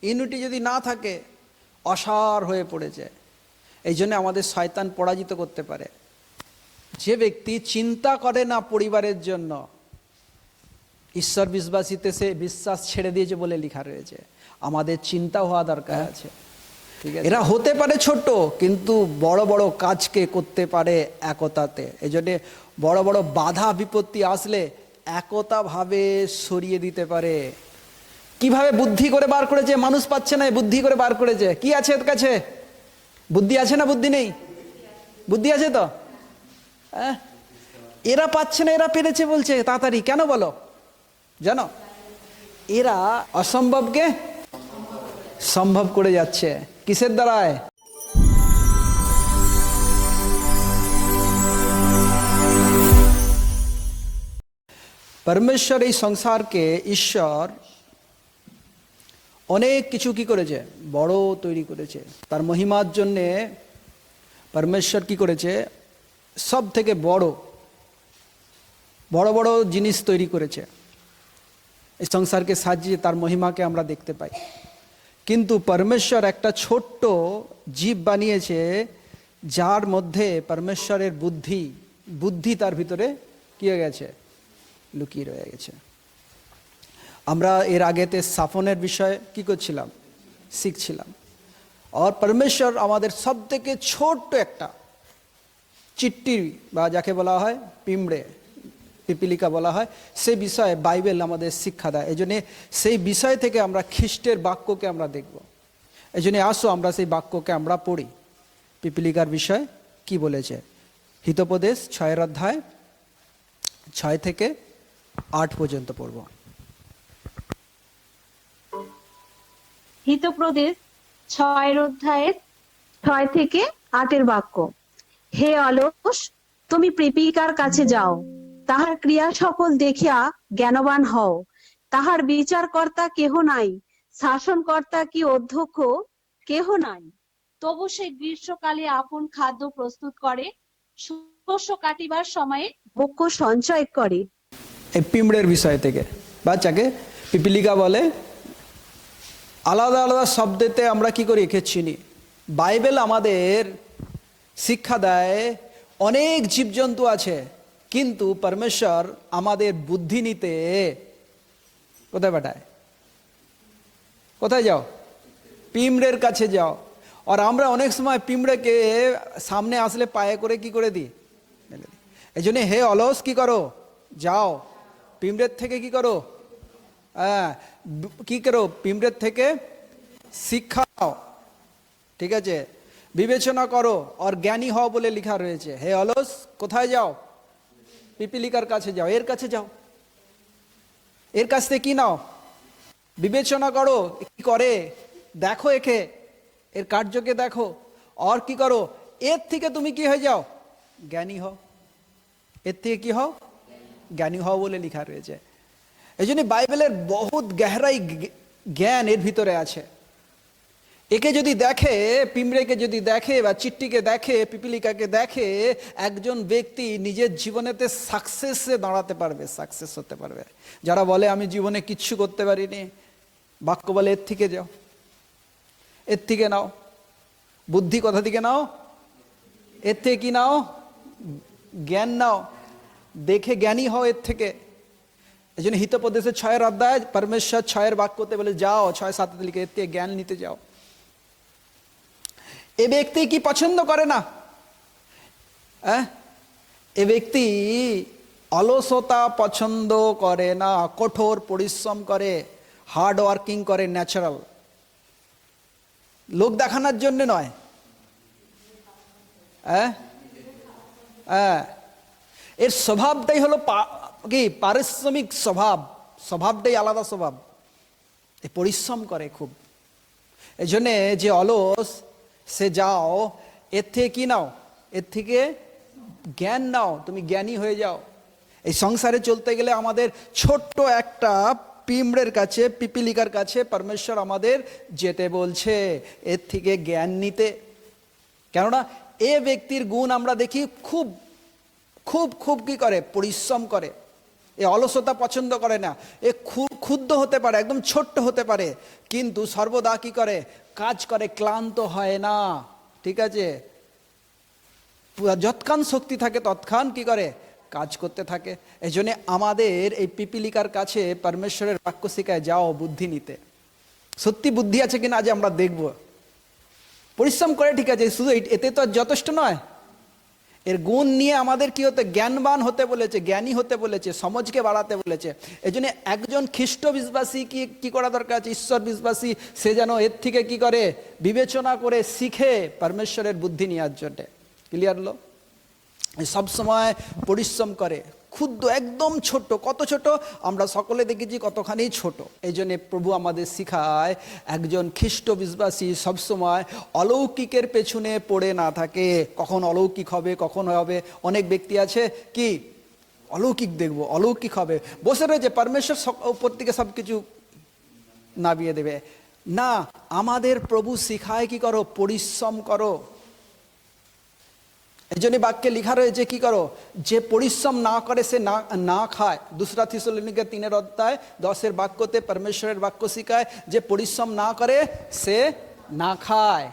Unity যদি না থাকে অসার হয়ে পড়েছে। এই জন্য আমাদের শয়তান পরাজিত করতে পারে। যে ব্যক্তি চিন্তা করে না পরিবারের জন্য, ঈশ্বর বিশ্বাসীতে সে বিশ্বাস ছেড়ে দিয়েছে বলে লেখা রয়েছে। আমাদের চিন্তা হওয়া দরকার আছে। এরা হতে পারে ছোট, কিন্তু বড় বড় কাজকে করতে পারে একতাতে। এই জন্যে বড় বড় বাধা বিপত্তি আসলে একতাভাবে সরিয়ে দিতে পারে। কিভাবে বুদ্ধি করে বার করেছে, মানুষ পাচ্ছে না, বুদ্ধি করে বার করেছে। কি আছে এর কাছে? বুদ্ধি আছে না বুদ্ধি নেই? বুদ্ধি আছে তো। এরা পাচ্ছে না, এরা পেরেছে বলছে তাড়াতাড়ি। কেন বলো? জানো, এরা অসম্ভবকে সম্ভব করে যাচ্ছে। কিসের দ্বারায়? परमेश्वर এই সংসারকে ঈশ্বর অনেক কিছু কি করেছে, বড় তৈরি করেছে। তার মহিমার জন্যে परमेश्वर কি করেছে, সব থেকে বড় বড় বড় জিনিস তৈরি করেছে। এই সংসারকে সাজিয়ে তার মহিমাকে আমরা দেখতে পাই। কিন্তু परमेश्वर একটা ছোট্ট জীব বানিয়েছে, যার মধ্যে परमेश्वরের বুদ্ধি তার ভিতরে কি হয়ে গেছে, লুকিয়ে রয়ে গেছে। আমরা এর আগেতে স্থাপনের বিষয়ে কি করছিলাম, শিখছিলাম। আর परमेश्वर আমাদের সব থেকে ছোট্ট একটা চিট্টি বা যাকে বলা হয় পিঁমড়ে, পিপিলিকা বলা হয়, সেই বিষয়ে বাইবেল আমাদের শিক্ষা দেয়। এই জন্যে সেই বিষয় থেকে আমরা খ্রিস্টের বাক্যকে আমরা দেখব। এই জন্যে আসো আমরা সেই বাক্যকে আমরা পড়ি। পিপিলিকার বিষয় কি বলেছে? হিতোপদেশ 6 অধ্যায় 6 থেকে 8 পর্যন্ত পড়ব। হিতোপদেশ 6 অধ্যায়ের 6 থেকে 8 বাক্য। হে অলস, তুমি পিপিলিকার কাছে যাও, তাহার ক্রিয়া সকল দেখিয়া জ্ঞানবান হও। তাহার বিচারকর্তা কেহ নাই, শাসনকর্তা কি অধ্যক্ষ কেহ নাই। তবু সে গ্রীষ্মকালে আপন খাদ্য প্রস্তুত করে, শস্য কাটিবার সময়ে ভক্ষ্য সঞ্চয় করে। এই পিঁমড়ের বিষয় থেকে, বাচ্চাকে পিপিলিকা বলে। আলাদা আলাদা শব্দেতে আমরা কি করি, একে চিনি। বাইবেল আমাদের শিক্ষা দেয় অনেক জীবজন্তু আছে, কিন্তু परमेश्वर আমাদের বুদ্ধি নিতে কোথায় পাঠায়? কোথায় যাও? পিঁমড়ের কাছে যাও। আর আমরা অনেক সময় পিঁমড়েকে সামনে আসলে পায়ে করে কি করে দিই, এই জন্য হে অলস কি করো, যাও পিঁমড়ের থেকে কি করো, কি করো, পিঁমড়ের থেকে শিক্ষা নাও, ঠিক আছে, বিবেচনা করো আর জ্ঞানী হও বলে লেখা রয়েছে। হে অলস, কোথায় যাও? পিপিলিকার কাছে যাও, এর কাছে যাও, এর কাছ থেকে কি নাও, বিবেচনা করো কি করে, দেখো একে, এর কার্যকে দেখো, আর কি করো, এর থেকে তুমি কি হয়ে যাও, জ্ঞানী হও। এর থেকে কি হও, জ্ঞানী হও বলে লেখা রয়েছে। এই জন্য বাইবেলের বহুত গহরাই জ্ঞান এর ভিতরে আছে। একে যদি দেখে, পিঁমড়েকে যদি দেখে বা চিট্টিকে দেখে, পিপিলিকাকে দেখে, একজন ব্যক্তি নিজের জীবনেতে সাকসেসে দাঁড়াতে পারবে, সাকসেস হতে পারবে। যারা বলে আমি জীবনে কিচ্ছু করতে পারিনি, বাক্য বলে এর থেকে যাও, এর থেকে নাও বুদ্ধি। কোথা থেকে নাও? এর থেকে কি নাও? জ্ঞান নাও, দেখে জ্ঞানী হও এর থেকে। এই জন্য হিতোপদেশের 6 অধ্যায় परमेश्वर 6 বাক্যতে বলে যাও, 6-7 লিখে এর থেকে জ্ঞান নিতে যাও। এ ব্যক্তি কি পছন্দ করে না? এ ব্যক্তি অলসতা পছন্দ করে না, কঠোর পরিশ্রম করে, হার্ড ওয়ার্কিং করে, ন্যাচারাল, লোক দেখানোর জন্য নয়। এর স্বভাবটাই হলো কি, পারিশ্রমিক স্বভাবটাই আলাদা স্বভাব। এ পরিশ্রম করে খুব। এই জন্যে যে অলস, সে যাও এর থেকে কি নাও, এর থেকে জ্ঞান নাও, তুমি জ্ঞানী হয়ে যাও। এই সংসারে চলতে গেলে আমাদের ছোট্ট একটা পিঁমড়ের কাছে, পিপিলিকার কাছে परमेश्वर আমাদের যেতে বলছে, এর থেকে জ্ঞান নিতে। কেননা এ ব্যক্তির গুণ আমরা দেখি খুব খুব খুব কি করে, পরিশ্রম করে। এ অলসতা পছন্দ করে না, এ ক্ষুদ্র হতে পারে, একদম ছোট্ট হতে পারে, কিন্তু সর্বদা কি করে, কাজ করে, ক্লান্ত হয় না। ঠিক আছে, যৎক্ষণ শক্তি থাকে তৎক্ষণ কি করে, কাজ করতে থাকে। এই জন্য আমাদের এই পিপিলিকার কাছে পরমেশ্বরের বাক্য শিখায়, যাও বুদ্ধি নিতে। সত্যি বুদ্ধি আছে কিনা আজ আমরা দেখব। পরিশ্রম করে ঠিক আছে, শুধু এতে তো যথেষ্ট নয়, এর গুণ নিয়ে আমাদের কি হতে, জ্ঞানবান হতে বলেছে, জ্ঞানী হতে বলেছে, সমাজকে বাড়াতে বলেছে। এই জন্য একজন খ্রিস্ট বিশ্বাসী কি করা দরকার আছে, ঈশ্বর বিশ্বাসী, সে যেন এর থেকে কি করে, বিবেচনা করে শিখে পরমেশ্বরের বুদ্ধি নেওয়ার জন্য। ক্লিয়ার হলো? সবসময় পরিশ্রম করে, ক্ষুদ্র, একদম ছোট, কত ছোট আমরা সকলে দেখেছি, কতখানি ছোট। এই জন্যে প্রভু আমাদের শিখায়, একজন খ্রিস্ট বিশ্বাসী সবসময় অলৌকিকের পেছনে পড়ে না থাকে। কখন অলৌকিক হবে, কখন হবে। অনেক ব্যক্তি আছে কি, অলৌকিক দেখবো, অলৌকিক হবে, বসে রয়েছে, পরমেশ্বর উপর থেকে সব কিছু নামিয়ে দেবে। না, আমাদের প্রভু শিখায় কি করো, পরিশ্রম করো। এই জন্য বাক্যে লেখা রয়েছে কি করো, যে পরিশ্রম না করে সে না খায়। 2 থিসসলুনিকে 3:10 বাক্যতে পরমেশ্বরের বাক্য শিখায়, যে পরিশ্রম না করে সে না খায়।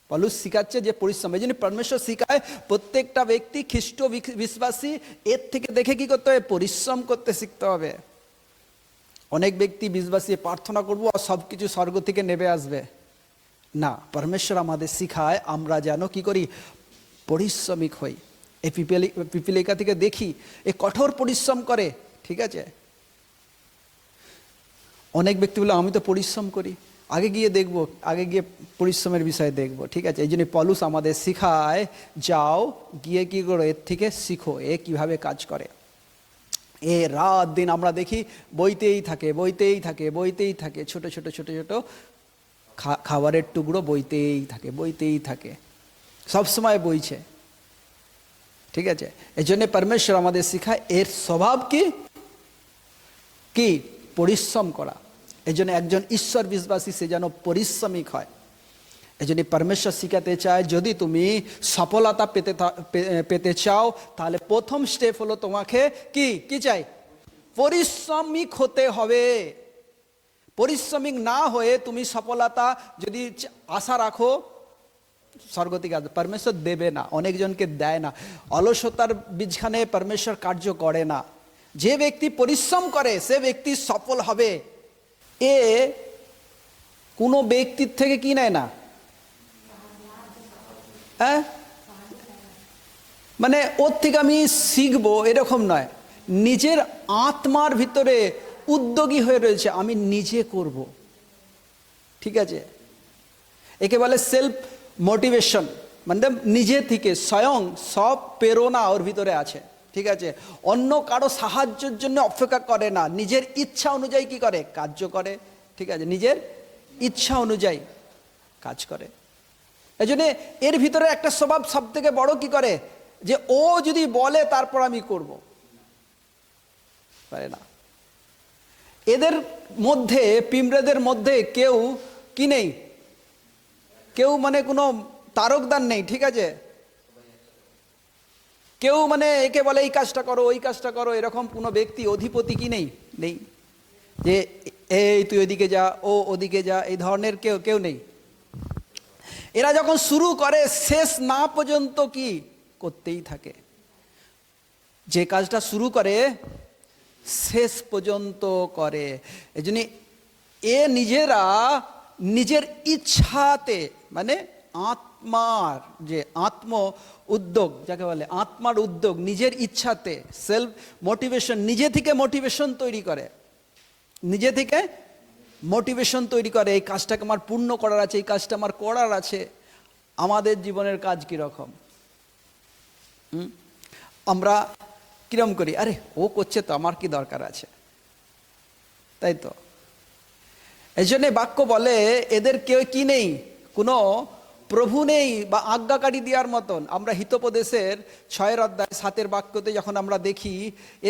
পৌলুস শিখাচ্ছে যে পরিশ্রম। এই জন্য পরমেশ্বর শিখায় প্রত্যেকটা ব্যক্তি খ্রিস্ট বিশ্বাসী এর থেকে দেখে কি করতে হবে, পরিশ্রম করতে শিখতে হবে। অনেক ব্যক্তি বিশ্বাসী প্রার্থনা করবো আর সব কিছু স্বর্গ থেকে নেমে আসবে, না, পরমেশ্বর আমাদের শিখায় আমরা যেন কি করি, পরিশ্রমিক হই। এই পিপিলিকা থেকে দেখি এ কঠোর পরিশ্রম করে। ঠিক আছে, অনেক ব্যক্তি বলে আমি তো পরিশ্রম করি, আগে গিয়ে দেখবো, আগে গিয়ে পরিশ্রমের বিষয়ে দেখবো। ঠিক আছে, এই জন্য পৌলুস আমাদের শিখায়, যাও গিয়ে কি করো, এর থেকে শিখো, এ কিভাবে কাজ করে। এ রাত দিন আমরা দেখি বইতেই থাকে, বইতেই থাকে, বইতেই থাকে, ছোট ছোট ছোট ছোট খাবারের টুকরো বইতেই থাকে, বইতেই থাকে, সবসময় বইছে। ঠিক আছে, এই জন্য পরমেশ্বর আমাদের শিখায় এর স্বভাব কি, কি পরিশ্রম করা। এই জন্য একজন ঈশ্বর বিশ্বাসী সে যেন পরিশ্রমিক হয়। এই জন্য পরমেশ্বর শিখাতে চায়, যদি তুমি সফলতা পেতে চাও, তাহলে প্রথম স্টেপ হলো তোমাকে কি কি চাই, পরিশ্রমিক হতে হবে। পরিশ্রমিক না হয়ে তুমি সফলতা যদি আশা রাখো, স্বর্গ থেকে পরমেশ্বর দেবে না, অনেকজনকে দেয় না। অলসতার বীজখানে পরমেশ্বর কার্য করে না। যে ব্যক্তি পরিশ্রম করে সে ব্যক্তি সফল হবে। এ কোনো ব্যক্তির থেকে কি নেয় না, হ্যাঁ, মানে ওর থেকে আমি শিখবো এরকম নয়, নিজের আত্মার ভিতরে উদ্যোগী হয়ে রয়েছে, আমি নিজে করব। ঠিক আছে, একে বলে সেলফ মোটিভেশন, মানে নিজে থেকে স্বয়ং সব প্রেরণা ওর ভিতরে আছে। ঠিক আছে, অন্য কারো সাহায্যের জন্য অপেক্ষা করে না, নিজের ইচ্ছা অনুযায়ী কি করে, কার্য করে। ঠিক আছে, নিজের ইচ্ছা অনুযায়ী কাজ করে। এই জন্যে এর ভিতরে একটা স্বভাব সব থেকে বড় কি করে, যে ও যদি বলে তারপর আমি করব, পারে না। এদের মধ্যে, পিঁমড়েদের মধ্যে কেউ কি নেই, কেউ মানে কোনো তারকদার নেই। ঠিক আছে, কেউ মানে একে বলে এই কাজটা করো, ওই কাজটা করো, এরকম কোনো ব্যক্তি অধিপতি কি নেই, নেই যে এই তুই ওইদিকে যা, ও ওদিকে যা, এই ধরনের কেউ নেই। এরা যখন শুরু করে শেষ না পর্যন্ত কি করতেই থাকে। যে কাজটা শুরু করে শেষ পর্যন্ত করে। এই জন্য এ নিজেরা নিজের ইচ্ছাতে, মানে আত্মার যে আত্ম উদ্যোগ যাকে বলে, আত্মার উদ্যোগ, নিজের ইচ্ছাতে সেলফ মোটিভেশন, নিজে থেকে মোটিভেশন তৈরি করে, নিজে থেকে মোটিভেশন তৈরি করে। এই কাজটাকে আমার পূর্ণ করার আছে, এই কাজটা আমার করার আছে। আমাদের জীবনের কাজ কীরকম, আমরা কিরম করি, আরে ও করছে তো আমার কি দরকার আছে, তাই তো। এই জন্যে বাক্য বলে এদের কেউ কি নেই, কোনো প্রভু নেই বা আজ্ঞাকারী দেওয়ার মতন। আমরা হিতোপদেশের 6:7 বাক্যতে যখন আমরা দেখি,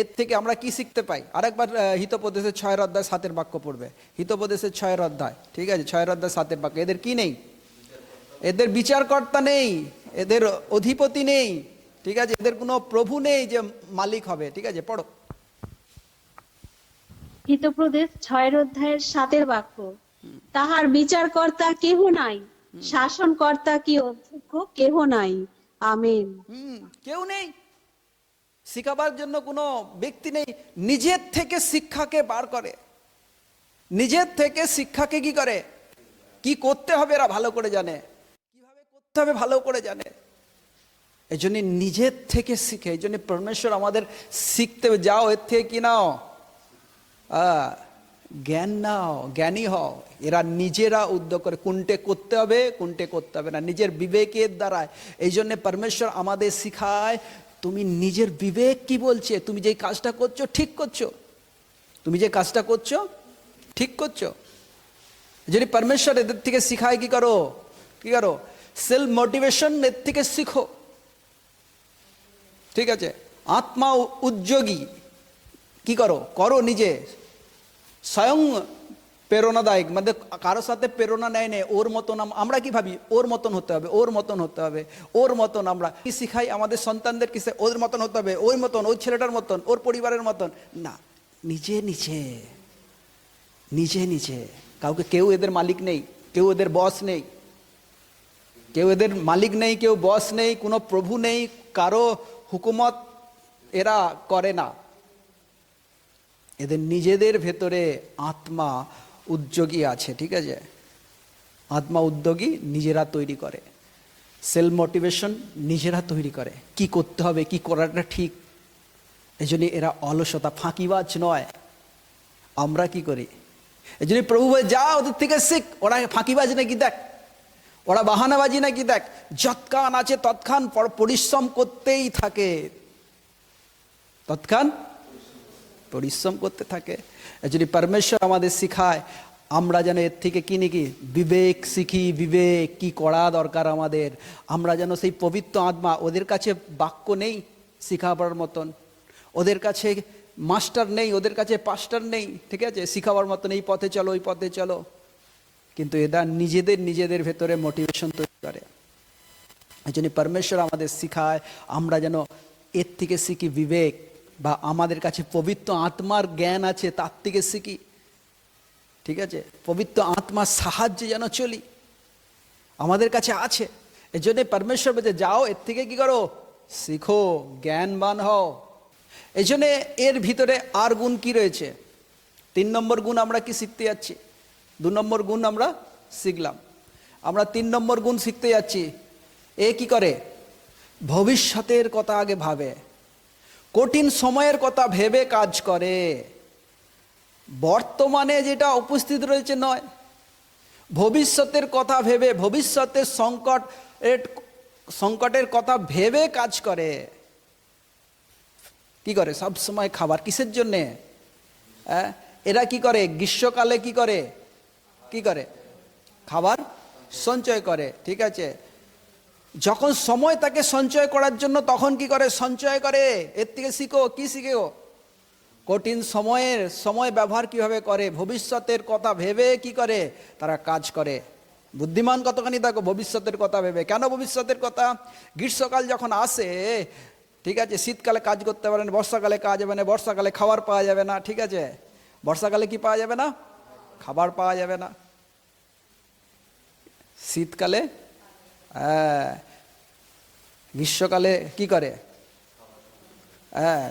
এর থেকে আমরা কি শিখতে পাই। আরেকবার হিতোপদেশের 6:7 বাক্য পড়বে, হিতোপদেশের 6 ঠিক আছে, 6:7 বাক্য। এদের কি নেই, এদের বিচারকর্তা নেই, এদের অধিপতি নেই। ঠিক আছে, এদের কোনো প্রভু নেই যে মালিক হবে। ঠিক আছে, পড়ো। হিতপ্রদেশ 6 অধ্যায়ের 7 বাক্য। তাহার বিচারকর্তা কেহ নাই, শাসনকর্তা কি অধ্যক্ষ কেহ নাই। আমেন। কেউ নেই, শিখাবার জন্য কোনো ব্যক্তি নেই। নিজের থেকে শিক্ষাকে বার করে, নিজের থেকে শিক্ষাকে কি করে, কি করতে হবে এরা ভালো করে জানে, কিভাবে করতে হবে ভালো করে জানে। এই জন্য নিজের থেকে শিখে, এই জন্য পরমেশ্বর আমাদের শিখতে হবে, যাও এর থেকে কি নাও, জ্ঞান নাও, জ্ঞানী হও। এরা নিজেরা উদ্যোগ করে কোনটে করতে হবে কোনটে করতে হবে না, নিজের বিবেকের দ্বারায়। এই জন্য পরমেশ্বর আমাদের শিখায় তুমি নিজের বিবেক কি বলছে, তুমি যে কাজটা করছো ঠিক করছো, তুমি যে কাজটা করছো ঠিক করছো। যদি পরমেশ্বর এদের থেকে শিখায় কি করো, কি করো, সেলফ মোটিভেশন এর থেকে শিখো, ঠিক আছে। আত্মা উদ্যোগী কি করো, করো নিজে, স্বয়ং প্রেরণাদায়ক, মানে কারোর সাথে প্রেরণা নেয় নেই, ওর মতন। আমরা কি ভাবি, ওর মতন হতে হবে, ওর মতন হতে হবে, ওর মতন। আমরা কি শিখাই আমাদের সন্তানদের, কিসে, ওর মতন হতে হবে, ওই মতন, ওই ছেলেটার মতন, ওর পরিবারের মতন না। নিজে নিজে, নিজে নিজে। কাউকে, কেউ এদের মালিক নেই, কেউ এদের বস নেই, কেউ এদের মালিক নেই, কেউ বস নেই, কোনো প্রভু নেই, কারো হুকুমত এরা করে না। এদের নিজেদের ভেতরে আত্মা উদ্যোগী আছে, ঠিক আছে। আত্মা উদ্যোগী নিজেরা তৈরি করে, সেলফ মোটিভেশন নিজেরা তৈরি করে, কি করতে হবে, কি করাটা ঠিক। এই জন্য এরা অলসতা, ফাঁকিবাজ নয়। আমরা কি করি, এই জন্য প্রভু বলে যা ওদের থেকে শিখ। ওরা ফাঁকিবাজ নাকি দেখ, ওরা বাহানাবাজি নাকি দেখ, যৎক্ষণ আছে তৎক্ষণ পরিশ্রম করতেই থাকে, তৎক্ষণ পরিশ্রম করতে থাকে। যদি পরমেশ্বর আমাদের শিখায়, আমরা যেন এর থেকে কি নাকি বিবেক শিখি, বিবেক কি করা দরকার আমাদের। আমরা যেন সেই পবিত্র আত্মা, ওদের কাছে বাক্য নেই শিখাবার মতন, ওদের কাছে মাস্টার নেই, ওদের কাছে পাস্টার নেই, ঠিক আছে, শিখাবার মতন এই পথে চলো, ওই পথে চলো। কিন্তু এরা নিজেদের নিজেদের ভেতরে মোটিভেশন তৈরি করে। এই জন্য পরমেশ্বর আমাদের শিখায় আমরা যেন এর থেকে শিখি বিবেক, বা আমাদের কাছে পবিত্র আত্মার জ্ঞান আছে তার থেকে শিখি, ঠিক আছে। পবিত্র আত্মার সাহায্যে যেন চলি, আমাদের কাছে আছে। এই জন্য পরমেশ্বর বলছে যাও এর থেকে কি করো, শিখো, জ্ঞানবান হও। এই জন্যে এর ভিতরে আর গুণ কি রয়েছে, 3 নম্বর গুণ আমরা কি শিখতে যাচ্ছি, 2 নম্বর গুণ আমরা শিখলাম, আমরা 3 নম্বর গুণ শিখতে যাচ্ছি। এ কি করে, ভবিষ্যতের কথা আগে ভাবে, কঠিন সময়ের কথা ভেবে কাজ করে। বর্তমানে যেটা উপস্থিত রয়েছে নয়, ভবিষ্যতের কথা ভেবে, ভবিষ্যতের সংকটের কথা ভেবে কাজ করে। কি করে, সব সময় খাবার কিসের জন্যে, এরা কি করে, গ্রীষ্মকালে কি করে, কি করে, খাবার সঞ্চয় করে, ঠিক আছে। যখন সময় তাকে সঞ্চয় করার জন্য, তখন কি করে, সঞ্চয় করে। এর থেকে শিখো, কি শিখো, কঠিন সময় ব্যবহার কিভাবে করে, ভবিষ্যতের কথা ভেবে কি করে তারা কাজ করে। বুদ্ধিমান কতখানি দেখো, ভবিষ্যতের কথা ভেবে। কেন ভবিষ্যতের কথা, গ্রীষ্মকাল যখন আসে, ঠিক আছে, শীতকালে কাজ করতে পারেন, বর্ষাকালে কাজ হবে না, বর্ষাকালে খাবার পাওয়া যাবে না, ঠিক আছে। বর্ষাকালে কি পাওয়া যাবে না, খাবার পাওয়া যাবে না। শীতকালে, গ্রীষ্মকালে কি করে,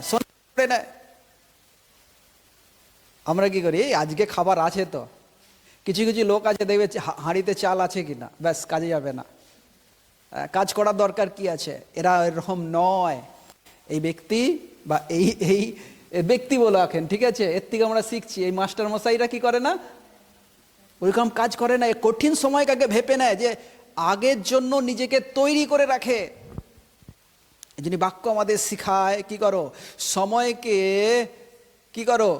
সঞ্চয় করে নেয়। আমরা কি করি, আজকে খাবার আছে তো, কিছু কিছু লোক আছে দেখবে হাঁড়িতে চাল আছে কিনা, ব্যাস কাজে যাবে না, কাজ করার দরকার কি আছে। এরা এরকম নয়, এই ব্যক্তি বা এই ব্যক্তি বলে রাখেন, ঠিক আছে। এর থেকে আমরা শিখছি, এই মাস্টার মশাইরা কি করে না, ওইরকম কাজ করে না। কঠিন সময়কে আগে ভেবে নেয়, যে আগের জন্য নিজেকে তৈরি করে রাখে। এই জন্য বাক্য আমাদের শিখায় কি করো, সময়কে কি করো,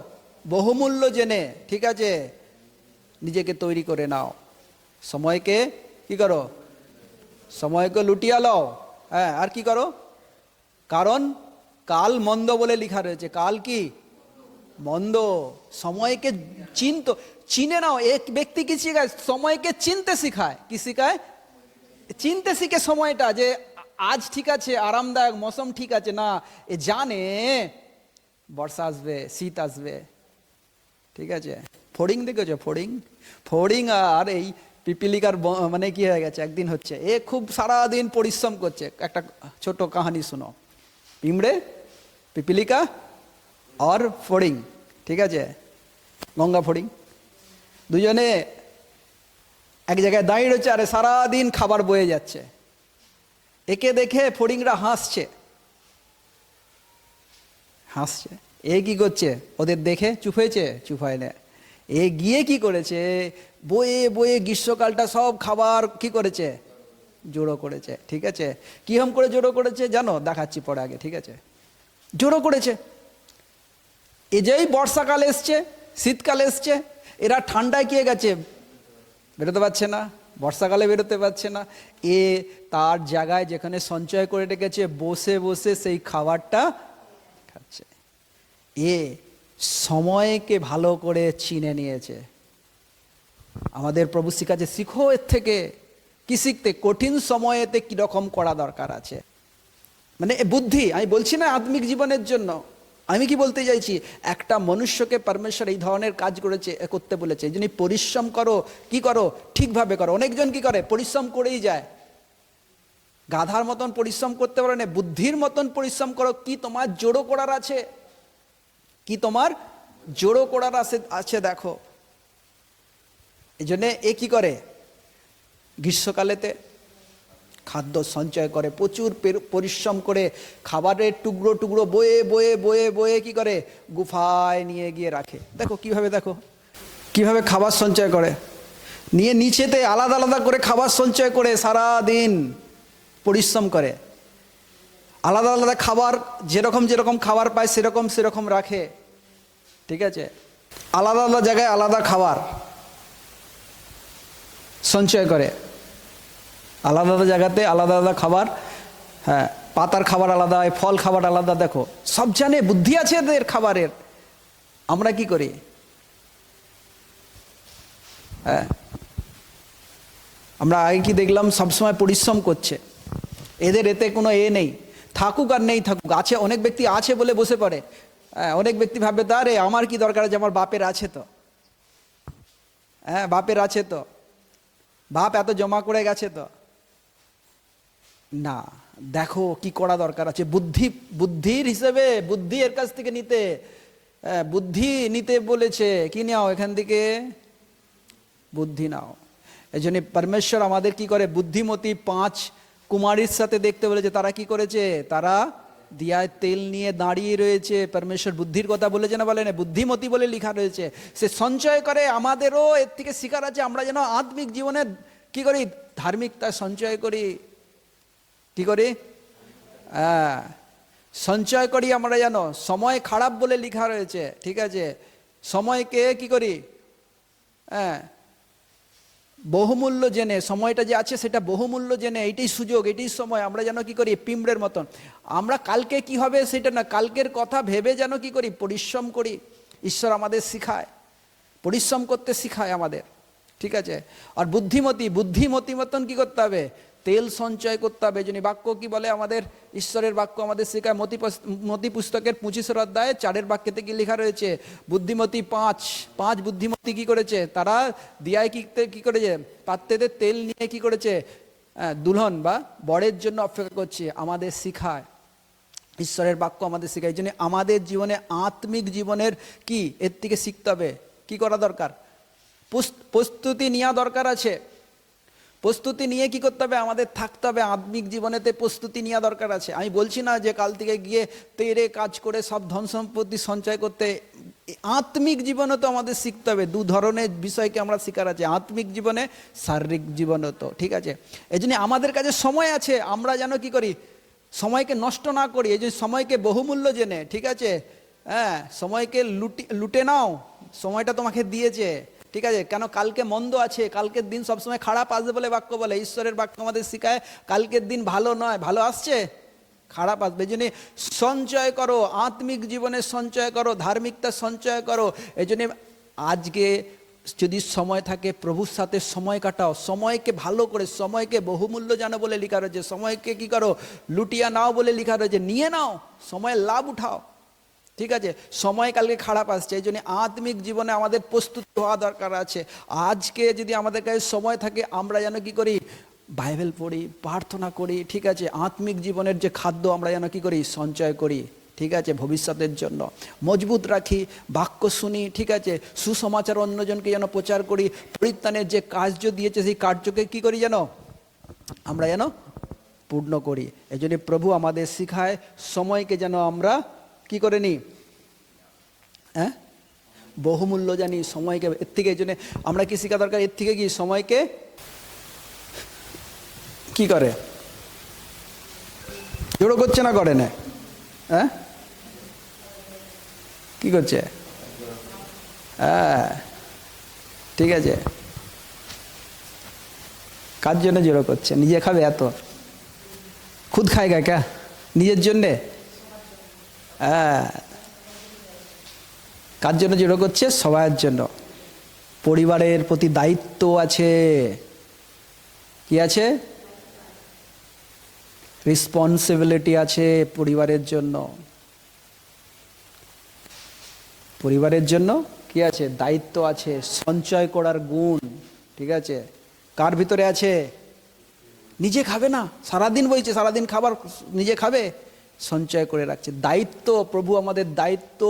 বহুমূল্য জেনে, ঠিক আছে, নিজেকে তৈরি করে নাও। সময়কে কি করো, সময়কে লুটিয়ে লও, আর কি করো, কারণ কাল মন্দ বলে লেখা রয়েছে। কাল কি মন্দ, সময়কে চিনে নাও। এক ব্যক্তি কি শিখায়, সময়কে চিনতে শিখায়। কি শিখায়, চিনতে শিখে সময়টা, যে আজ ঠিক আছে, আরামদায়ক মৌসুম ঠিক আছে না, এ জানে বর্ষা আসবে, শীত আসবে, ঠিক আছে, ফড়িং দেখেছো? ফড়িং, ফড়িং আর এই পিপিলিকার মানে কি হয়ে গেছে, একদিন হচ্ছে এ খুব সারাদিন পরিশ্রম করছে। একটা ছোট কাহানি শুনো। পিমড়ে, পিপিলিকা আর ফড়িং, ঠিক আছে, গঙ্গা ফড়িং দুজনে এক জায়গায় দাঁড়িয়ে রয়েছে, আরে সারাদিন খাবার বয়ে যাচ্ছে। একে দেখে ফড়িংরা হাসছে, হাসছে। এ কি করছে, ওদের দেখে চুপ হয়েছে? চুপ হয় না। এ গিয়ে কি করেছে, বয়ে বয়ে গ্রীষ্মকালটা সব খাবার কি করেছে, জড়ো করেছে। ঠিক আছে, কিরম করে জড়ো করেছে জানো? দেখাচ্ছি পরে, আগে ঠিক আছে। জড়ো করেছে, এ যেই বর্ষাকাল এসছে, শীতকাল এসছে, এরা ঠান্ডায় কি গেছে, বেরোতে পারছে না, বর্ষাকালে বেরোতে পারছে না। এ তার জায়গায় যেখানে সঞ্চয় করে রেখেছে বসে বসে সেই খাবারটা খাচ্ছে। এ সময়কে ভালো করে চিনে নিয়েছে। আমাদের প্রভু শিখাচ্ছে, শিখো এর থেকে। কি শিখতে? কঠিন সময়েতে কিরকম করা দরকার আছে, মানে বুদ্ধি। আমি বলছি না আত্মিক জীবনের জন্য, আমি কি বলতে চাইছি, একটা মনুষ্যকে পরমেশ্বর এই ধরনের কাজ করেছে, করতে বলেছে। এই জন্য পরিশ্রম করো, কি করো, ঠিকভাবে করো। অনেকজন কি করে, পরিশ্রম করেই যায়, গাধার মতন পরিশ্রম করতে পারে না। বুদ্ধির মতন পরিশ্রম করো। কি তোমার জোড়ো করার আছে, কি তোমার জোড়ো করার আছে দেখো। এই জন্যে এ কি করে, গ্রীষ্মকালেতে খাদ্য সঞ্চয় করে, প্রচুর পরিশ্রম করে খাবারের টুকরো টুকরো বয়ে বয়ে বয়ে বয়ে কি করে, গুফায় নিয়ে গিয়ে রাখে। দেখো কিভাবে, দেখো কিভাবে খাবার সঞ্চয় করে, নিয়ে নিচেতে আলাদা আলাদা করে খাবার সঞ্চয় করে সারা দিন পরিশ্রম করে। আলাদা আলাদা খাবার, যেরকম যেরকম খাবার পায় সেরকম সেরকম রাখে। ঠিক আছে, আলাদা আলাদা জায়গায় আলাদা খাবার সঞ্চয় করে, আলাদা আলাদা জায়গাতে আলাদা আলাদা খাবার। হ্যাঁ, পাতার খাবার আলাদা, ফল খাবার আলাদা। দেখো সব জানে, বুদ্ধি আছে এদের খাবারের। আমরা কি করি, হ্যাঁ, আমরা আগে কি দেখলাম, সবসময় পরিশ্রম করছে। এদের এতে কোনো এ নেই, থাকুক আর নেই থাকুক। আছে, অনেক ব্যক্তি আছে বলে বসে পড়ে। হ্যাঁ, অনেক ব্যক্তি ভাববে, আরে আমার কি দরকার আছে, আমার বাপের আছে তো। হ্যাঁ, বাপের আছে তো, বাপ এত জমা করে গেছে তো। না, দেখো কি করা দরকার আছে। বুদ্ধি, বুদ্ধির হিসেবে বুদ্ধি এর কাছ থেকে নিতে, বুদ্ধি নিতে বলেছে। কি নাও এখান থেকে, বুদ্ধি নাও। এই জন্য পরমেশ্বর আমাদের কি করে, বুদ্ধিমতী 5 কুমারীর সাথে দেখতে বলেছে। তারা কি করেছে, তারা দিয়ায় তেল নিয়ে দাঁড়িয়ে রয়েছে। পরমেশ্বর বুদ্ধির কথা বলেছে না, বলে না, বুদ্ধিমতী বলে লেখা রয়েছে। সে সঞ্চয় করে। আমাদেরও এর থেকে শিকার আছে, আমরা যেন আত্মিক জীবনে কি করি, ধার্মিকতা সঞ্চয় করি। কি করি, সঞ্চয় করি আমরা যেন। সময় খারাপ বলে লেখা রয়েছে, ঠিক আছে। সময়কে কি করি, হ্যাঁ, বহুমূল্য জেনে, সময়টা যে আছে সেটা বহুমূল্য জেনে, এইটাই সুযোগ, এইটাই সময়। আমরা যেন কি করি, পিঁমড়ের মতন। আমরা কালকে কি হবে সেটা না, কালকের কথা ভেবে যেন কি করি, পরিশ্রম করি। ঈশ্বর আমাদের শিখায়, পরিশ্রম করতে শিখায় আমাদের, ঠিক আছে। আর বুদ্ধিমতী, বুদ্ধিমতী মতন কি করতে হবে, তেল সঞ্চয় করতে হবে। যিনি বাক্য কি বলে, আমাদের ঈশ্বরের বাক্য আমাদের শেখায়। মতি পুস্তকের 25 অধ্যায়ে 4 বাক্যতে কি লেখা রয়েছে, বুদ্ধিমতী 5 বুদ্ধিমতী কি করেছে, তারা দিয়ায় কি করেছে, পাত্রেতে তেল নিয়ে কি করেছে, দুলহন বা বরের জন্য অপেক্ষা করছে। আমাদের শিখায়, ঈশ্বরের বাক্য আমাদের শেখায়। এই জন্য আমাদের জীবনে, আত্মিক জীবনের কি এর থেকে শিখতে হবে। কি করা দরকার, প্রস্তুতি নেওয়া দরকার আছে। প্রস্তুতি নিয়ে কি করতে হবে, আমাদের থাকতে হবে। আত্মিক জীবনেতে প্রস্তুতি নেওয়া দরকার আছে। আমি বলছি না যে কাল থেকে গিয়ে তেরে কাজ করে সব ধন সম্পত্তি সঞ্চয় করতে। আত্মিক জীবনে তো আমাদের শিখতে হবে। 2 ধরনের বিষয়কে আমরা শিকার আছে, আত্মিক জীবনে, শারীরিক জীবনে তো, ঠিক আছে। এই জন্য আমাদের কাছে সময় আছে, আমরা যেন কি করি, সময়কে নষ্ট না করি। এই জন্য সময়কে বহুমূল্য জেনে, ঠিক আছে, হ্যাঁ, সময়কে লুটে নাও। সময়টা তোমাকে দিয়েছে, ঠিক আছে। কেন, কালকে মন্দ আছে, কালকের দিন সবসময় খারাপ আসবে বলে বাক্য বলে। ঈশ্বরের বাক্য আমাদের শিখায় কালকের দিন ভালো নয়, ভালো আসছে, খারাপ আসবে। এই জন্য সঞ্চয় করো, আত্মিক জীবনে সঞ্চয় করো, ধার্মিকতা সঞ্চয় করো। এই জন্য আজকে যদি সময় থাকে, প্রভুর সাথে সময় কাটাও। সময়কে ভালো করে, সময়কে বহুমূল্য জানো বলে লেখা রয়েছে। সময়কে কি করো, লুটিয়া নাও বলে লেখা রয়েছে। নিয়ে নাও, সময়ের লাভ উঠাও। ঠিক আছে, সময় কালকে খারাপ আসছে, এই জন্য আত্মিক জীবনে আমাদের প্রস্তুত হওয়া দরকার আছে। আজকে যদি আমাদের কাছে সময় থাকে, আমরা যেন কি করি, বাইবেল পড়ি, প্রার্থনা করি, ঠিক আছে, আত্মিক জীবনের যে খাদ্য আমরা যেন কি করি, সঞ্চয় করি, ঠিক আছে, ভবিষ্যতের জন্য মজবুত রাখি, বাক্য শুনি, ঠিক আছে, সুসমাচার অন্যজনকে যেন প্রচার করি, পরিত্রাণের যে কার্য দিয়েছে সেই কার্যকে কি করি, যেন আমরা যেন পূর্ণ করি। এই জন্য প্রভু আমাদের শিখায় সময়কে যেন আমরা কি করে নিই, হ্যাঁ, বহুমূল্য জানি সময়কে। এর থেকে এই জন্য আমরা কি শেখা দরকার, এর থেকে কি সময়কে কি করে, জোড়ো করছে না করে না, হ্যাঁ, কি করছে, হ্যাঁ, ঠিক আছে, কার জন্য জোড়ো করছে, নিজে খাবে এত, খুদ খায়গা ক্যা, নিজের জন্যে, হ্যাঁ, কার জন্য জোড়ো করছে, সবার জন্য। পরিবারের প্রতি দায়িত্ব আছে, কি আছে, রেসপন্সিবিলিটি আছে পরিবারের জন্য, পরিবারের জন্য কি আছে, দায়িত্ব আছে, সঞ্চয় করার গুণ, ঠিক আছে, কার ভিতরে আছে, নিজে খাবে না, সারাদিন বইছে, সারাদিন খাবার নিজে খাবে, সঞ্চয় করে রাখছে, দায়িত্ব। প্রভু আমাদের দায়িত্ব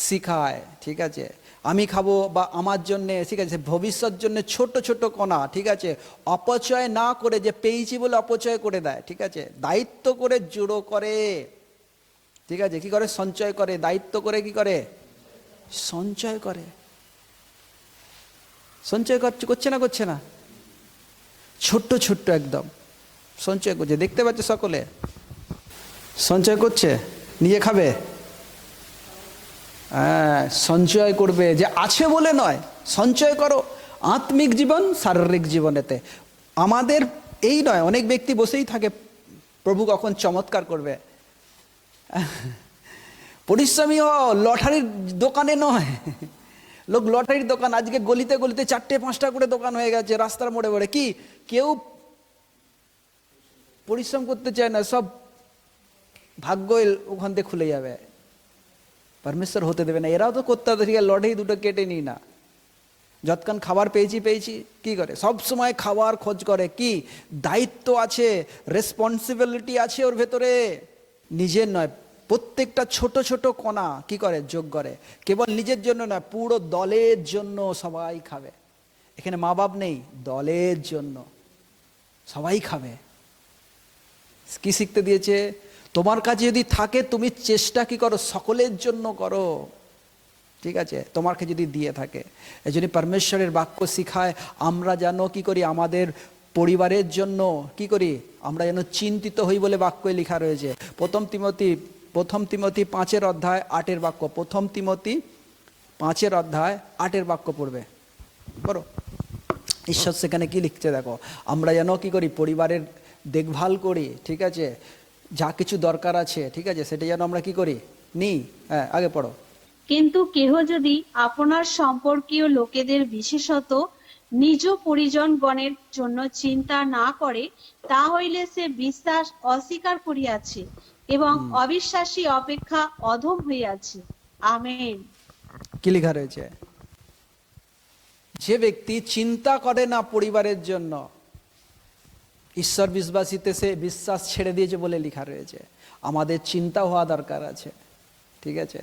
শিখায়, ঠিক আছে, আমি খাবো বা আমার জন্যে, ঠিক আছে, ভবিষ্যৎ জন্য ছোট ছোট কণা, ঠিক আছে, অপচয় না করে, যে পেয়েছি বলে অপচয় করে দেয়, ঠিক আছে, দায়িত্ব করে জোড়ো করে, ঠিক আছে, কি করে, সঞ্চয় করে, দায়িত্ব করে কি করে, সঞ্চয় করে, সঞ্চয় করছে না, করছে না, ছোট্ট ছোট্ট একদম সঞ্চয় করছে, দেখতে পাচ্ছে সকলে, সঞ্চয় করছে, নিজে খাবে, হ্যাঁ, সঞ্চয় করবে, যে আছে বলে নয়, সঞ্চয় করো। আত্মিক জীবন, শারীরিক জীবনেতে আমাদের এই নয়, অনেক ব্যক্তি বসেই থাকে প্রভু কখন চমৎকার করবে, পরিশ্রমী হও, লটারির দোকানে নয়, লোক লটারির দোকান, আজকে গলিতে গলিতে 4-5টা করে দোকান হয়ে গেছে, রাস্তার মোড়ে মোড়ে, কি কেউ পরিশ্রম করতে চায় না, সব ভাগ্য ওখান থেকে খুলে যাবে, পরমেশ্বর হতে দেবে না। এরাও তো করতে হবে, ঠিক আছে, লটারি দুটো কেটে নিই না, যতক্ষণ খাবার পেয়েছি কি করে, সব সময় খাবার খোঁজ করে, কি দায়িত্ব আছে, রেসপন্সিবিলিটি আছে ওর ভেতরে, নিজের নয়, প্রত্যেকটা ছোট ছোট কণা কি করে, যোগ করে, কেবল নিজের জন্য নয়, পুরো দলের জন্য সবাই খাবে। এখানে মা বাপ নেই, দলের জন্য সবাই খাবে। কি শিখতে দিয়েছে, তোমার কাছে যদি থাকে তুমি চেষ্টা কি করো, সকলের জন্য করো, ঠিক আছে, তোমাকে যদি দিয়ে থাকে। এই জন্য পরমেশ্বরের বাক্য শিখায় আমরা যেন কি করি, আমাদের পরিবারের জন্য কি করি, আমরা যেন চিন্তিত হই বলে বাক্যে লেখা রয়েছে। প্রথম তিমোথী 5:8 বাক্য, প্রথম তিমোথী 5:8 বাক্য পড়বে, বলো, ঈশ্বর সেখানে কি লিখছে দেখো, আমরা যেন কি করি, পরিবারের দেখভাল করি, ঠিক আছে, যা কিছু দরকার আছে, ঠিক আছে, সেটা যেন আমরা কি করি, নিই। হ্যাঁ, আগে পড়ো। কিন্তু কেহ যদি আপনার সম্পর্কীয় লোকেদের, বিশেষত নিজ পরিজনগণের জন্য চিন্তা না করে, তা হইলে সে বিশ্বাস অস্বীকার করিয়াছে এবং অবিশ্বাসী অপেক্ষা অধম হইয়াছে। আমেন। কি লেখা রয়েছে, যে ব্যক্তি চিন্তা করে না পরিবারের জন্য, ঈশ্বর বিশ্বাসীতে সে বিশ্বাস ছেড়ে দিয়েছে বলে লেখা রয়েছে। আমাদের চিন্তা হওয়া দরকার আছে, ঠিক আছে,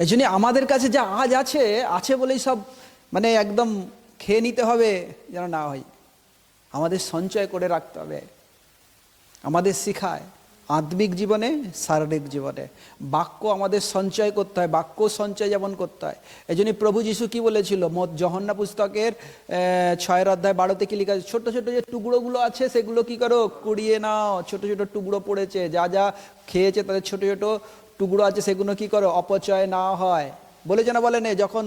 এই জন্য আমাদের কাছে যা আজ আছে বলেই সব মানে একদম খেয়ে নিতে হবে যেন না হয়, আমাদের সঞ্চয় করে রাখতে হবে। আমাদের শিখায় আত্মিক জীবনে, শারীরিক জীবনে বাক্য আমাদের সঞ্চয় করতে হয়, বাক্য সঞ্চয় যেমন করতে হয়। এই জন্য প্রভু যীশু কি বলেছিল, যোহন্না পুস্তকের 6:12 কি লেখা আছে, ছোট ছোট যে টুকরোগুলো আছে সেগুলো কি করো, কুড়িয়ে নাও, ছোট ছোট টুকরো পড়েছে, যা যা খেয়েছে তাদের ছোট ছোট টুকরো আছে, সেগুলো কি করো, অপচয় না হয়। বলেছে না, বলে নেই, যখন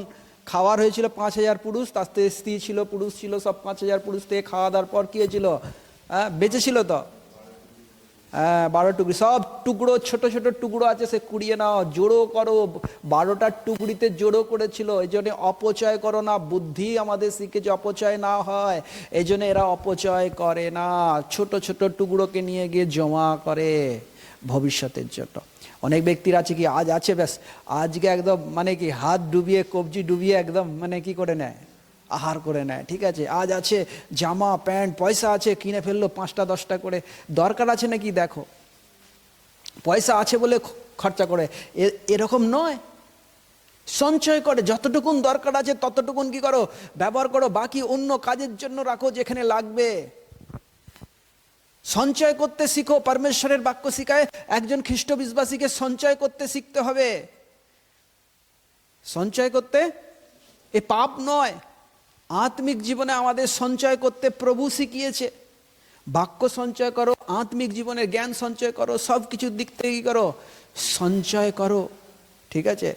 খাওয়ার হয়েছিল 5,000 পুরুষ, তার স্ত্রী ছিল, পুরুষ ছিল, সব 5,000 পুরুষ থেকে খাওয়া দাওয়ার পর কি হয়েছিল, বেঁচেছিল তো, 12 টুকরি, সব টুকরো ছোট ছোট টুকরো আছে, সে কুড়িয়ে নাও, জোড়ো করো, 12টা টুকরিতে জোড়ো করেছিল। এই জন্য অপচয় করো না, বুদ্ধি আমাদের শিখেছে অপচয় না হয়, এই জন্য এরা অপচয় করে না, ছোট ছোট টুকরোকে নিয়ে গিয়ে জমা করে ভবিষ্যতের জন্য। অনেক ব্যক্তির আছে কি আজ আছে ব্যাস আজকে একদম মানে কি হাত ডুবিয়ে কবজি ডুবিয়ে একদম মানে কি করে নেয়, আহার করে নেয়, ঠিক আছে। আজ আছে জামা প্যান্ট পয়সা আছে কিনে ফেললো 5টা 10টা করে, দরকার আছে নাকি দেখো, পয়সা আছে বলে খরচা করে, এরকম নয়। সঞ্চয় করে, যতটুকুন দরকার আছে ততটুকুন কি করো ব্যবহার করো, বাকি অন্য কাজের জন্য রাখো যেখানে লাগবে। সঞ্চয় করতে শিখো। পরমেশ্বরের বাক্য শিখায় একজন খ্রিস্ট বিশ্বাসীকে সঞ্চয় করতে শিখতে হবে। সঞ্চয় করতে এ পাপ নয়। আত্মিক জীবনে আমাদের সঞ্চয় করতে প্রভু শিখিয়েছে। বাক্য সঞ্চয় করো, আত্মিক জীবনের জ্ঞান সঞ্চয় করো, সব কিছুর দিক থেকে কি করো সঞ্চয় করো, ঠিক আছে।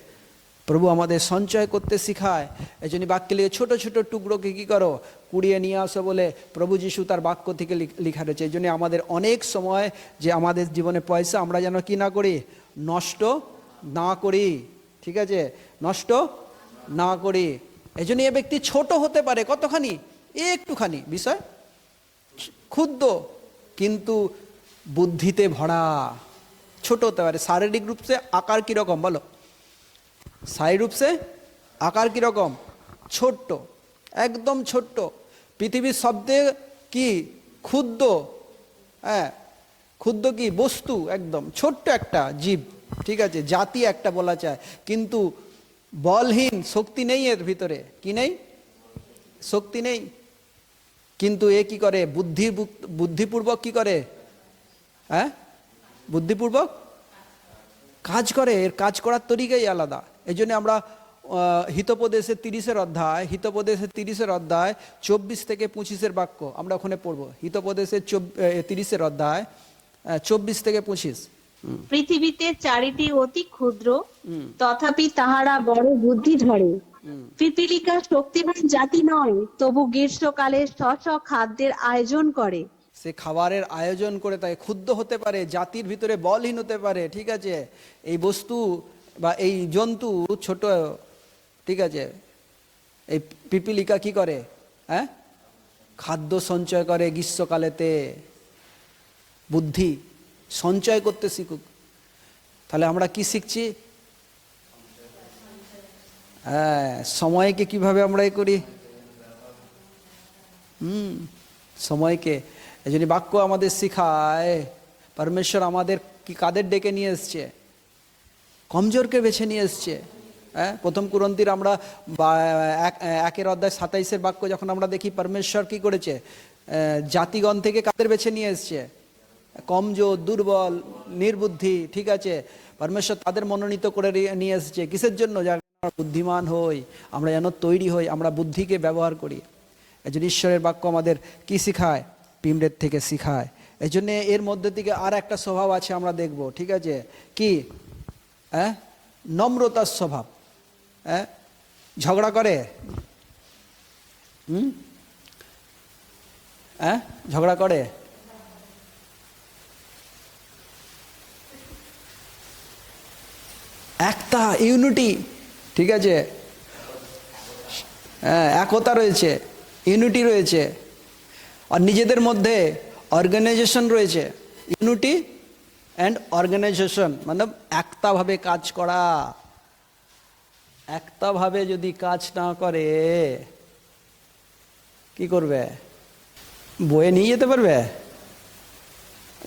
প্রভু আমাদের সঞ্চয় করতে শিখায়। এই জন্য বাক্যে লিখে ছোট ছোট টুকরোকে কি করো কুড়িয়ে নিয়ে আসো বলে প্রভু যিশু তার বাক্য থেকে লিখা রয়েছে। এই জন্য আমাদের অনেক সময় যে আমাদের জীবনে পয়সা আমরা যেন কি না করি, নষ্ট না করি, ঠিক আছে, নষ্ট না করি। এই জন্য এ ব্যক্তি ছোট হতে পারে, কতখানি, একটুখানি বিষয়, ক্ষুদ্র কিন্তু বুদ্ধিতে ভরা। ছোট হতে পারে। শারীরিক রূপ সে আকার কিরকম বলো, শারীরিক রূপ সে আকার কিরকম, ছোট্ট, একদম ছোট্ট, পৃথিবীর শব্দে কি ক্ষুদ্র, হ্যাঁ ক্ষুদ্র কি বস্তু, একদম ছোট্ট একটা জীব, ঠিক আছে, জাতি একটা বলা যায়, কিন্তু বলহীন, শক্তি নেই এর ভিতরে, কি নেই, শক্তি নেই। কিন্তু এ কি করে বুদ্ধিপূর্বক কি করে, হ্যাঁ বুদ্ধিপূর্বক কাজ করে। এর কাজ করার তরিকাই আলাদা। এই জন্য আমরা হিতোপদেশের 30 অধ্যায় 24 থেকে 25 বাক্য আমরা ওখানে পড়বো। হিতোপদেশের 30 অধ্যায় 24 থেকে 25। পৃথিবীতে 4টি অতি ক্ষুদ্র, তথাপি তাহারা বড় বুদ্ধি ধরে। পিপীলিকা শক্তিমান জাতি নয়, তবু গ্রীষ্মকালে স্ব খাদ্যের আয়োজন করে। সে খাবারের আয়োজন করে, তাই ক্ষুদ্র হতে পারে, জাতির ভিতরে বলহীন হতে পারে, ঠিক আছে। এই বস্তু বা এই জন্তু ছোট, ঠিক আছে। এই পিপীলিকা কি করে, হ্যাঁ খাদ্য সঞ্চয় করে গ্রীষ্মকালেতে। বুদ্ধি সঞ্চয় করতে শিখুক। তাহলে আমরা কি শিখছি, হ্যাঁ সময়কে কিভাবে আমরা এ করি, সময়কে। এই জন্য বাক্য আমাদের শিখায়, পরমেশ্বর আমাদের কি কাদের ডেকে নিয়ে এসছে, কমজোরকে বেছে নিয়ে এসছে। হ্যাঁ প্রথম কুরন্থীর আমরা 1 অধ্যায় 27 বাক্য যখন আমরা দেখি, পরমেশ্বর কি করেছে, জাতিগণ থেকে কাদের বেছে নিয়ে এসছে, কমজোর, দুর্বল, নির্বুদ্ধি, ঠিক আছে, পরমেশ্বর তাদের মনোনীত করে নিয়ে এসছে। কিসের জন্য, যারা বুদ্ধিমান হই, আমরা যেন তৈরি হই, আমরা বুদ্ধিকে ব্যবহার করি। এই জন্য ঈশ্বরের বাক্য আমাদের কি শিখায়, পিমড়ের থেকে শিখায়। এই জন্যে এর মধ্যে থেকে আর একটা স্বভাব আছে আমরা দেখব, ঠিক আছে, কি, হ্যাঁ নম্রতার স্বভাব। হ্যাঁ ঝগড়া করে, হ্যাঁ ঝগড়া করে, একটা ইউনিটি, ঠিক আছে, হ্যাঁ একতা রয়েছে, ইউনিটি রয়েছে। আর নিজেদের মধ্যে অর্গানাইজেশন রয়েছে। ইউনিটি অ্যান্ড অর্গানাইজেশন মানে একতাভাবে কাজ করা। একতাভাবে যদি কাজ না করে কি করবে, বয়ে নিয়ে যেতে পারবে,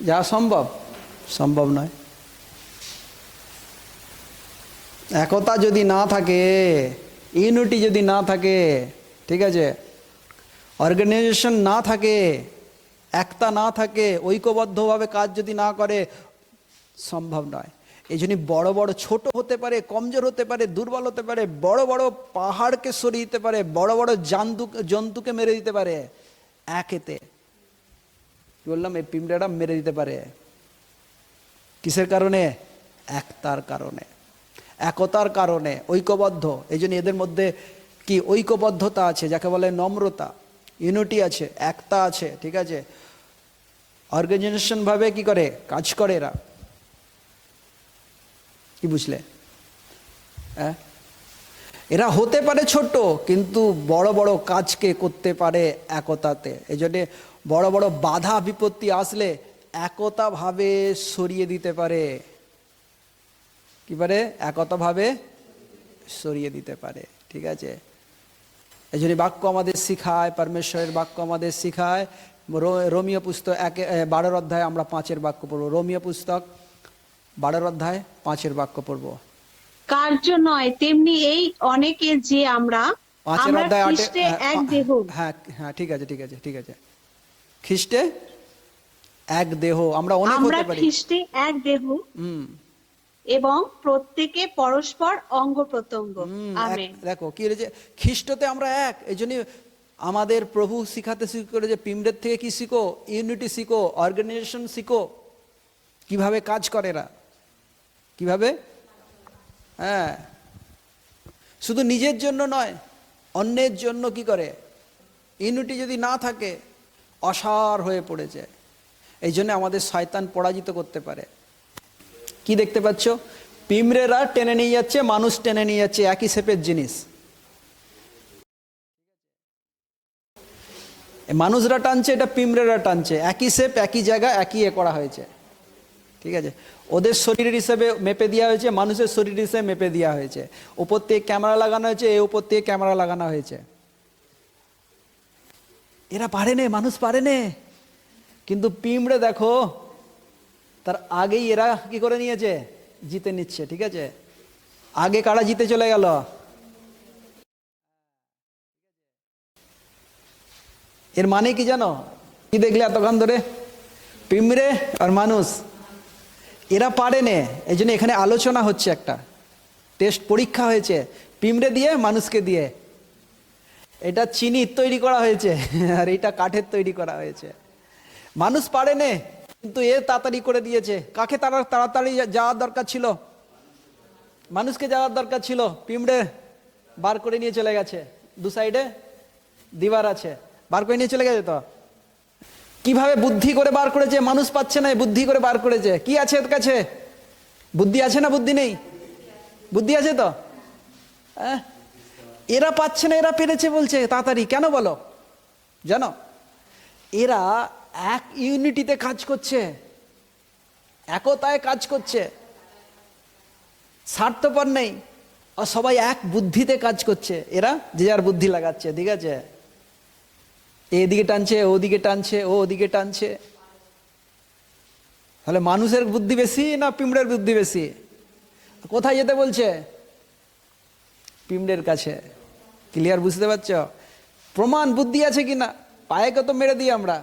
যা সম্ভব, সম্ভব নয়। একতা যদি না থাকে, ইউনিটি যদি না থাকে, ঠিক আছে, অর্গানাইজেশন না থাকে, একতা না থাকে, ঐক্যবদ্ধভাবে কাজ যদি না করে, সম্ভব নয়। এই জন্য বড় বড় ছোট হতে পারে, কমজোর হতে পারে, দুর্বল হতে পারে, বড় বড় পাহাড়কে সরিয়ে দিতে পারে, বড় বড় জন্তুকে মেরে দিতে পারে একেতে। কি বললাম, এই পিঁমড়াটা মেরে দিতে পারে। কিসের কারণে, একতার কারণে, একতার কারণে, ঐক্যবদ্ধ। এই জন্য এদের মধ্যে কি ঐক্যবদ্ধতা আছে, যাকে বলে নম্রতা, ইউনিটি আছে, একতা আছে, ঠিক আছে, অর্গানাইজেশন ভাবে কি করে কাজ করে এরা। কি বুঝলে, হ্যাঁ এরা হতে পারে ছোট কিন্তু বড় বড় কাজকে করতে পারে একতাতে। এই জন্যে বড় বড় বাধা বিপত্তি আসলে একতাভাবে সরিয়ে দিতে পারে। কি পারে, একতাভাবে সরিয়ে দিতে পারে। ঠিক আছে, এই জন্য বাক্য আমাদের শিখায়, পরমেশ্বরের বাক্য আমাদের শিখায়। রোমিও পুস্তক 12 অধ্যায় আমরা 5 বাক্য পড়বো। রোমিও পুস্তক 12 অধ্যায় 5 বাক্য পড়বো। কার্য নয়, তেমনি এই অনেকে যে আমরা 5 অধ্যায় 8 খ্রিস্টে এক দেহ। হ্যাঁ হ্যাঁ, ঠিক আছে ঠিক আছে ঠিক আছে। খ্রিস্টে এক দেহ, আমরা অনেক হতে পারি। খ্রিস্টে এক দেহ এবং প্রত্যেকে পরস্পর অঙ্গ প্রত্যঙ্গ। আমেন। দেখো কি হয়েছে, খ্রিস্টতে আমরা এক। এই জন্য আমাদের প্রভু শিখাতে শুরু করে যে পিমড়ের থেকে কি শিখো, ইউনিটি শিখো, অর্গানাইজেশন শিখো, কিভাবে কাজ করে এরা, কিভাবে, হ্যাঁ, শুধু নিজের জন্য নয়, অন্যের জন্য কি করে। ইউনিটি যদি না থাকে অসার হয়ে পড়ে যায়। এই জন্য আমাদের শয়তান পরাজিত করতে পারে। কি দেখতে পাচ্ছ, পিমড়েরা টেনে নিয়ে যাচ্ছে, মানুষ টেনে নিয়ে যাচ্ছে, একই শেপের জিনিস। মানুষরা টানছে, এটা পিমড়েরা টানছে, একই শেপ, একই জায়গা, একই করা হয়েছে। ঠিক আছে, ওদের শরীর হিসেবে মেপে দেওয়া হয়েছে, মানুষের শরীর হিসেবে মেপে দেওয়া হয়েছে। উপর থেকে ক্যামেরা লাগানো হয়েছে, এ উপর থেকে ক্যামেরা লাগানো হয়েছে। এরা পারে নে, মানুষ পারে নে, কিন্তু পিমড়ে দেখো তার আগেই এরা কি করে নিয়েছে, জিতে নিচ্ছে। ঠিক আছে, আগে কারা জিতে চলে গেল, এর মানে কি জানো, কি দেখলে এতক্ষণ ধরে, পিমড়ে আর মানুষ এরা পারে নে। এই জন্য এখানে আলোচনা হচ্ছে, একটা টেস্ট পরীক্ষা হয়েছে পিমড়ে দিয়ে মানুষকে দিয়ে। এটা চিনির তৈরি করা হয়েছে আর এটা কাঠের তৈরি করা হয়েছে। মানুষ পারে নে, কিন্তু এ তাড়াতাড়ি করে দিয়েছে। কাকে তাড়াতাড়ি যাওয়ার দরকার ছিল, মানুষকে যাওয়ার দরকার ছিল, পিমড়ে বার করে নিয়ে চলে গেছে। দু সাইডে দিবার আছে, বার করে নিয়ে চলে গেছে। তো কিভাবে বুদ্ধি করে বার করেছে, মানুষ পাচ্ছে না, বুদ্ধি করে বার করেছে। কি আছে এর কাছে, বুদ্ধি আছে না বুদ্ধি নেই, বুদ্ধি আছে তো। এরা পাচ্ছে না, এরা পেরেছে বলছে তাড়াতাড়ি। কেন বলো, জানো, এরা এক ইউনিটিতে কাজ করছে, একতায় কাজ করছে, স্বার্থপর নেই, আর সবাই এক বুদ্ধিতে কাজ করছে। এরা যে যার বুদ্ধি লাগাচ্ছে, ঠিক আছে, এদিকে টানছে, ওদিকে টানছে, ও ওদিকে টানছে। তাহলে মানুষের বুদ্ধি বেশি না পিমড়ের বুদ্ধি বেশি? কোথায় যেতে বলছে, পিমড়ের কাছে। ক্লিয়ার বুঝতে পারছ? প্রমাণ বুদ্ধি আছে কিনা, পায়ে কত মেরে দিই আমরা।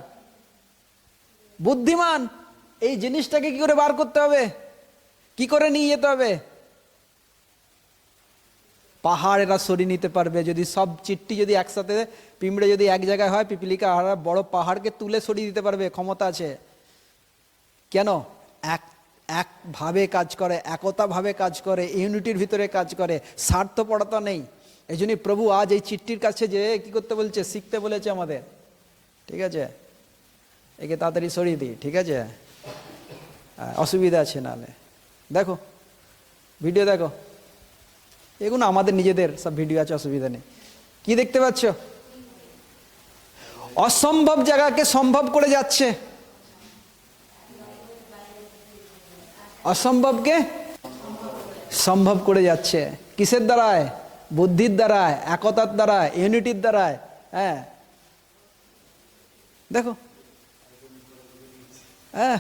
বুদ্ধিমান এই জিনিসটাকে কি করে বার করতে হবে, কি করে নিয়ে যেতে হবে। পাহাড় এরা সরিয়ে নিতে পারবে, যদি সব চিট্টি যদি একসাথে, পিমড়ে যদি এক জায়গায় হয়, পিপিলিকা আর বড় পাহাড়কে তুলে সরিয়ে দিতে পারবে, ক্ষমতা আছে। কেন? একভাবে কাজ করে, একতাভাবে কাজ করে, ইউনিটির ভিতরে কাজ করে, স্বার্থপরতা নেই। এই জন্যই প্রভু আজ এই চিট্টির কাছে যে কি করতে বলছে, শিখতে বলেছে আমাদের। ঠিক আছে, একে তাড়াতাড়ি সরিয়ে দিই। ঠিক আছে, অসুবিধা আছে নাহলে। দেখো ভিডিও, দেখো, এগুলো আমাদের নিজেদের সব ভিডিও আছে, অসুবিধা নেই। কি দেখতে পাচ্ছ, অসম্ভব জায়গাকে সম্ভব করে যাচ্ছে, অসম্ভবকে সম্ভব করে যাচ্ছে। কিসের দ্বারায়? বুদ্ধির দ্বারায়, একতার দ্বারায়, ইউনিটির দ্বারায়। হ্যাঁ, দেখো, হ্যাঁ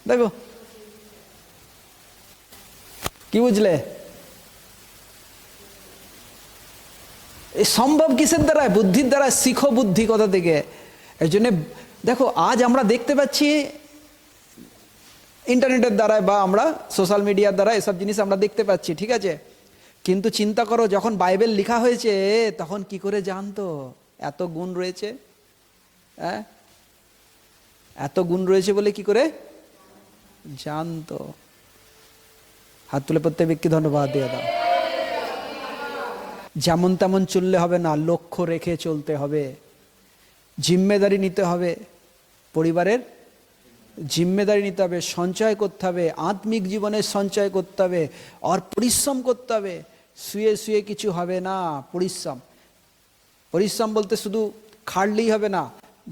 দেখো, কি বুঝলে? এই সম্ভব কিসের দ্বারায়? বুদ্ধির দ্বারা। শিখো বুদ্ধি কথা থেকে। এই জন্য দেখো আজ আমরা দেখতে পাচ্ছি ইন্টারনেটের দ্বারায় বা আমরা সোশ্যাল মিডিয়ার দ্বারা এসব জিনিস আমরা দেখতে পাচ্ছি। ঠিক আছে, কিন্তু চিন্তা করো যখন বাইবেল লেখা হয়েছে তখন কি করে জানতো এত গুণ রয়েছে? হ্যাঁ, এত গুণ রয়েছে বলে কি করে জানতো? হাত তুলে প্রত্যেক ব্যক্তি ধন্যবাদ দিয়ে দাও। যেমন তেমন চললে হবে না, লক্ষ্য রেখে চলতে হবে, জিম্মেদারি নিতে হবে, পরিবারের জিম্মেদারি নিতে হবে, সঞ্চয় করতে হবে, আত্মিক জীবনের সঞ্চয় করতে হবে, আর পরিশ্রম করতে হবে। শুয়ে শুয়ে কিছু হবে না। পরিশ্রম, পরিশ্রম বলতে শুধু খাটলেই হবে না,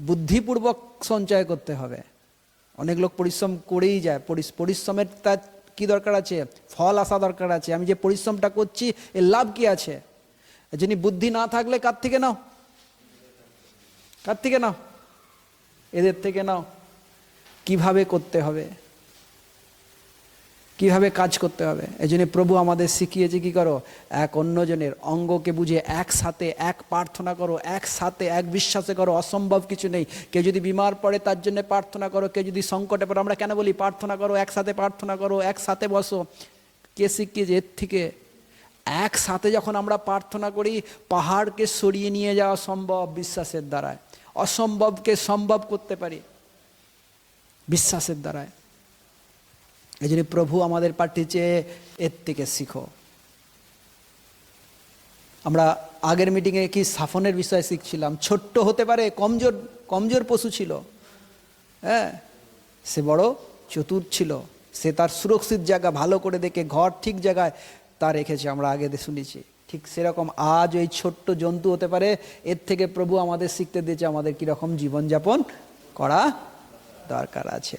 বুদ্ধিপূর্বক সঞ্চয় করতে হবে। অনেক লোক পরিশ্রম করেই যায়, পরিশ্রমের তার কি দরকার আছে? ফল আসা দরকার আছে। আমি যে পরিশ্রমটা করছি এর লাভ কি আছে? যিনি বুদ্ধি না থাকলে কার থেকে নাও? কার থেকে নাও? এদের থেকে নাও। কিভাবে করতে হবে, কিভাবে কাজ করতে হবে। এই জন্য প্রভু আমাদের শিখিয়েছে কি করো, এক অন্যজনের অঙ্গকে বুঝে একসাথে এক প্রার্থনা করো, একসাথে এক বিশ্বাসে করো। অসম্ভব কিছু নেই। কেউ যদি বিমার পড়ে তার জন্য প্রার্থনা করো, কেউ যদি সংকটে পড়ে, আমরা কেন বলি প্রার্থনা করো, একসাথে প্রার্থনা করো, একসাথে বসো। কে শিখিয়েছে? এর থেকে একসাথে যখন আমরা প্রার্থনা করি, পাহাড়কে সরিয়ে নিয়ে যাওয়া সম্ভব বিশ্বাসের দ্বারায়। অসম্ভবকে সম্ভব করতে পারি বিশ্বাসের দ্বারায়। এই জন্য প্রভু আমাদের পাঠিয়েছে এর থেকে শিখো। আমরা আগের মিটিংয়ে কি সাফনের বিষয়ে শিখছিলাম। ছোট্ট হতে পারে, কমজোর পশু ছিল, হ্যাঁ, সে বড় চতুর ছিল। সে তার সুরক্ষিত জায়গা ভালো করে দেখে ঘর ঠিক জায়গায় তা রেখেছে, আমরা আগে শুনেছি। ঠিক সেরকম আজ ওই ছোট্ট জন্তু হতে পারে, এর থেকে প্রভু আমাদের শিখতে দিয়েছে আমাদের কীরকম জীবনযাপন করা দরকার আছে।